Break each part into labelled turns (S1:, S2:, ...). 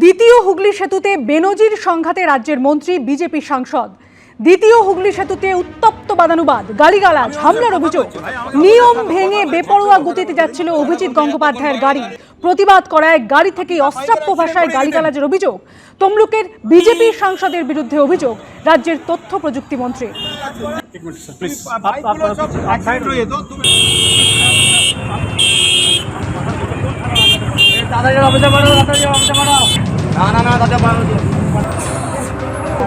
S1: দ্বিতীয় হুগলি সেতুতে বেনজির সংঘাতে রাজ্যের মন্ত্রী বিজেপি সাংসদ। দ্বিতীয় হুগলি সেতুতে উত্তপ্ত বাদানুবাদ, গালিগালাজ, হামলার অভিযোগ। নিয়ম ভেঙে বেপরোয়া গতিতে যাচ্ছিল অভিজিৎ গঙ্গোপাধ্যায়ের গাড়ি। প্রতিবাদ করায় গাড়ি থেকেই অশ্রাব্য ভাষায় গালিগালাজের অভিযোগ। তমলুকের বিজেপি সাংসদের বিরুদ্ধে অভিযোগ রাজ্যের তথ্য প্রযুক্তি মন্ত্রী।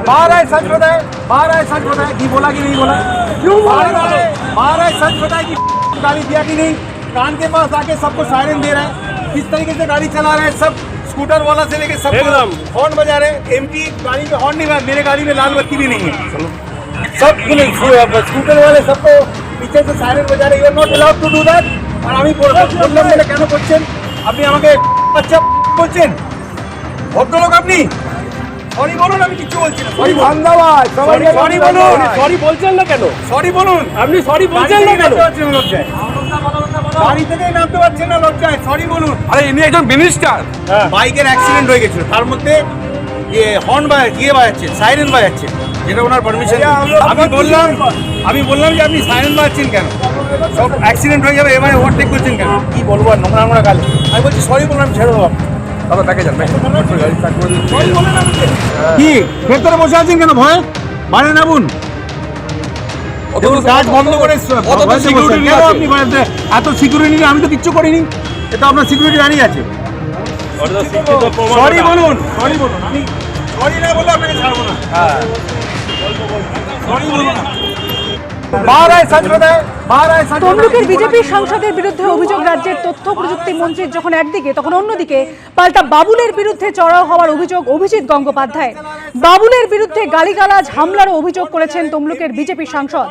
S2: बाहर आए सच बताए, बाहर आए सच बताए कि बोला कि नहीं बोला, क्यों बाहर आए सच बताए कि गाड़ी दिया कि नहीं, कान के पास आके सबको सायरन दे रहे हैं, किस तरीके से गाड़ी चला रहे हैं, सब स्कूटर वाला से लेके सब हॉर्न बजा रहे हैं। एमपी गाड़ी में हॉर्न नहीं बजा, मेरे गाड़ी में लाल बत्ती भी नहीं है, सब स्कूटर वाले सबको पीछे से सायरन बजा रहे। You are not allowed to do that. और আমি বললাম বলে কেন করছেন আপনি? আমাকে আচ্ছা বলছেন ভদ্রলোক আপনি? সরি বলুন, আমি কিছু বলছি না। সরি ধন্যবাদ, সরি বলুন।
S3: সরি বলছেন না কেন?
S2: সরি বলুন।
S3: আপনি সরি বলছেন না কেন?
S2: লজ্জায় গাড়ি থেকে নামতে পারছেন না, লজ্জায় সরি বলুন।
S3: আরে ইনি একজন মিনিস্টার।
S2: বাইকের অ্যাক্সিডেন্ট হয়ে গেছিল, তার মধ্যে হর্ন বাজাচ্ছে, সাইরেন বাজাচ্ছে, যেটা ওনার পারমিশন। আমি বললাম যে আপনি সাইরেন বাজাচ্ছেন কেন? সব অ্যাক্সিডেন্ট হয়ে যাবে, এবারে ওভারটেক করছেন কেন? কি বলবো আর নোংরা গালি। আমি বলছি সরি বললাম, ছেড়ে দেবো।
S3: দাদা ব্যাকে যান,
S2: কি ভেতরে বসে আছেন কেন? ভয় বাইরে নামুন। কাজ বন্ধ করে এত সিকিউরিটি, আমি তো কিচ্ছু করিনি, এটা আপনার সিকিউরিটি দাঁড়িয়ে আছে। সরি বলুন, সরি বলুন। আমি সরি না বললে আপনাকে ছাড়বো না। সরি বলুন।
S1: তমলুকের বিজেপি সাংসদের বিরুদ্ধে অভিযোগ রাজ্যের তথ্য প্রযুক্তি মন্ত্রীর যখন একদিকে, তখন অন্যদিকে পাল্টা বাবুলের বিরুদ্ধে চড়াও হওয়ার অভিযোগ অভিজিৎ গঙ্গোপাধ্যায়। বাবুলের বিরুদ্ধে গালিগালাজ, হামলারও অভিযোগ করেছেন তমলুকের বিজেপি সাংসদ।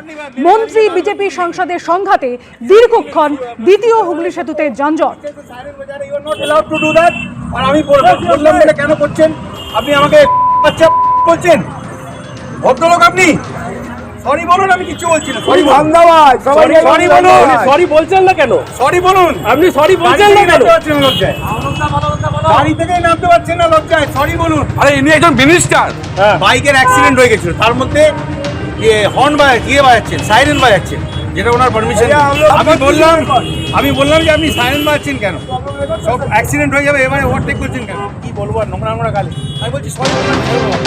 S1: মন্ত্রী বিজেপি সাংসদের সংঘাতে দীর্ঘক্ষণ দ্বিতীয় হুগলি সেতুতে যানজট।
S2: আর আমি বললাম বলে কেন করছেন আপনি? আমাকে আচ্ছা বলছেন ভদ্রলোক আপনি? সরি বলুন, আমি কিছু বলছি না। সরি ধন্যবাদ, সরি বলুন।
S3: সরি বলছেন না কেন?
S2: সরি বলুন।
S3: আপনি সরি বলছেন না কেন?
S2: লজ্জায় গাড়ি থেকে নামতে পারছেন না, লজ্জায় সরি বলুন।
S3: আরে ইনি একজন মিনিস্টার।
S2: বাইকের অ্যাক্সিডেন্ট হয়ে গেছিল, তার মধ্যে হর্ন বাজাচ্ছেন, সাইরেন বাজাচ্ছেন, যেটা ওনার পারমিশন। আমি বললাম যে আপনি সাইরেন বাজাচ্ছেন কেন? সব অ্যাক্সিডেন্ট হয়ে যাবে, এবারে ওভারটেক করছেন কেন? কি বলবো আর নোংরা গালি। আমি বলছি সরি বললাম, ছেড়ে দেবো।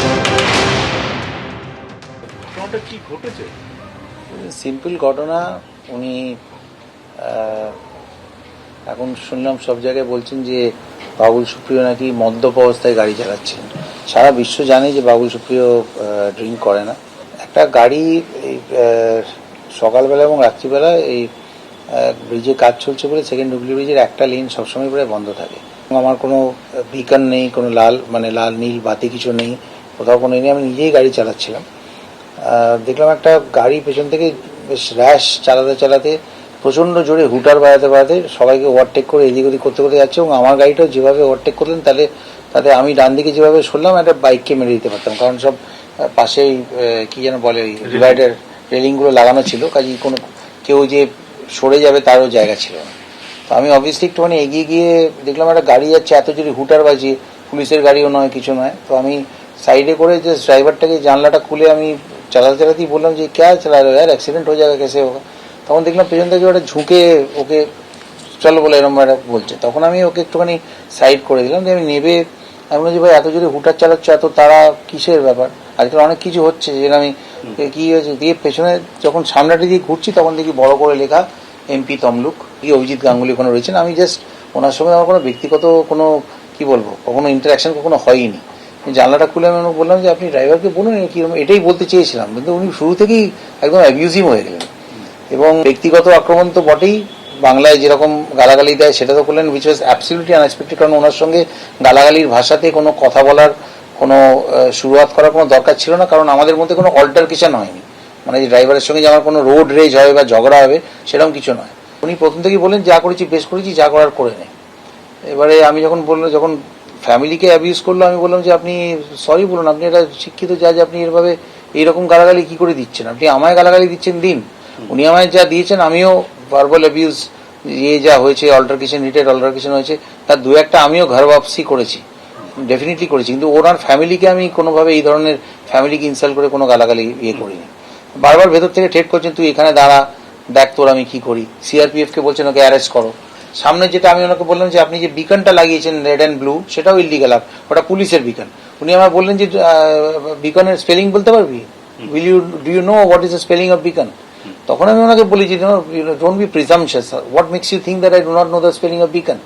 S3: কি ঘটেছে?
S4: সিম্পল ঘটনা। উনি এখন শুনলাম সব জায়গায় বলছেন যে বাবুল সুপ্রিয় নাকি মদ্যপ অবস্থায় গাড়ি চালাচ্ছেন। সারা বিশ্ব জানে যে বাবুল সুপ্রিয় ড্রিঙ্ক করে না। একটা গাড়ি সকালবেলা এবং রাত্রিবেলা এই ব্রিজে কাজ চলছে বলে সেকেন্ড হুগলি ব্রিজের একটা লেন সবসময় প্রায় বন্ধ থাকে। আমার কোনো বিকন নেই, কোনো লাল নীল বাতি কিছু নেই, কোথাও কোনো নেই। আমি নিজেই গাড়ি চালাচ্ছিলাম, দেখলাম একটা গাড়ি পেছন থেকে বেশ র্যাশ চালাতে প্রচণ্ড জোরে হুটার বাজাতে সবাইকে ওভারটেক করে এদিক ওদিক করতে যাচ্ছে। এবং আমার গাড়িটাও যেভাবে ওভারটেক করলেন তাতে আমি ডান দিকে যেভাবে সরলাম একটা বাইককে মেরে দিতে পারতাম, কারণ সব পাশেই কি যেন বলে ওই ডিভাইডার রেলিংগুলো লাগানো ছিল, কাজেই কোনো কেউ যে সরে যাবে তারও জায়গা ছিল না। তো আমি অবভিয়াসলি একটুখানি এগিয়ে গিয়ে দেখলাম একটা গাড়ি যাচ্ছে এত জোরে হুটার বাজিয়ে, পুলিশের গাড়িও নয় কিছু নয়। তো আমি সাইডে করে যে ড্রাইভারটাকে জানলাটা খুলে আমি চালাতেই বললাম যে ক্যা চালা রহে यार, অ্যাক্সিডেন্ট হয়ে যাবে কেসে হোক। তখন দেখলাম পেছন থেকে ওটা ঝুঁকে ওকে চলো বলে এরকম একটা বলছে। তখন আমি ওকে একটুখানি সাইড করে দিলাম যে আমি নেবে। আমি বলছি ভাই এত জোরে হুটার চালাচ্ছ, এত তারা কিসের ব্যাপার? আজকাল অনেক কিছু হচ্ছে, যে আমি কি হয়েছে দিয়ে পেছনে যখন সামনাটি দিয়ে ঘুরছি তখন দেখি বড় করে লেখা এমপি তমলুক, কি অভিজিৎ গাঙ্গুলি ওখানে রয়েছেন। আমি জাস্ট ওনার সঙ্গে আমার কোনো ব্যক্তিগত কোনো কি বলবো কখনো ইন্টারাকশন কখনো হয়নি। জানলাটা খুলে আমি বললাম যে আপনি ড্রাইভারকে বলুন কিরকম, এটাই বলতে চেয়েছিলাম, কিন্তু উনি শুরু থেকেই একদম অ্যাবিউজিভ হয়ে গেলেন। এবং ব্যক্তিগত আক্রমণ তো বটেই, বাংলায় যেরকম গালাগালি দেয় সেটা তো করলেন, উইচ ওয়াজ অ্যাবসলিউটলি আনএক্সপেক্টেড। কারণ ওনার সঙ্গে গালাগালির ভাষাতে কোনো কথা বলার কোনো শুরুয়াত করার কোনো দরকার ছিল না, কারণ আমাদের মধ্যে কোনো অল্টারকেশন হয়নি। মানে যে ড্রাইভারের সঙ্গে যে আমার কোনো রোড রেজ হবে বা ঝগড়া হবে সেরকম কিছু নয়। উনি প্রথম থেকেই বললেন যা করেছি বেশ করেছি, যা করার করে নেই। এবারে আমি যখন ফ্যামিলিকে অ্যাবিউজ করলো, আমি বললাম যে আপনি সরি বলুন, আপনি এটা শিক্ষিত যা যে আপনি এভাবে এইরকম গালাগালি কি করে দিচ্ছেন? আপনি আমায় গালাগালি দিচ্ছেন দিন, উনি আমায় যা দিয়েছেন আমিও ভার্বাল অ্যাবিউজ যা হয়েছে, অল্টারকেশন হিটেড অল্টারকেশন হয়েছে, তার দু একটা আমিও ঘর ওয়াপসি করেছি। ডেফিনেটলি করেছি, কিন্তু ওনার ফ্যামিলিকে আমি কোনোভাবে এই ধরনের ফ্যামিলিকে ইনসাল্ট করে কোনো গালাগালি ইয়ে করিনি। বারবার ভেতর থেকে ঠেট করছেন, তুই এখানে দাঁড়া, দেখ তোর আমি কি করি। সিআরপিএফ কে বলছেন ওকে অ্যারেস্ট করো। সামনে যেটা আমি ওনাকে বললাম যে আপনি যে বিকনটা লাগিয়েছেন রেড অ্যান্ড ব্লু, সেটাও ইলিগাল, ওটা পুলিশের বিকন। উনি আমার বললেন যে বিকনের স্পেলিং বলতে পারবি, do you know what is the spelling of beacon? তখন আমি ওনাকে বলি যে don't be presumptuous, what makes you think that I do not know the spelling of Beacon?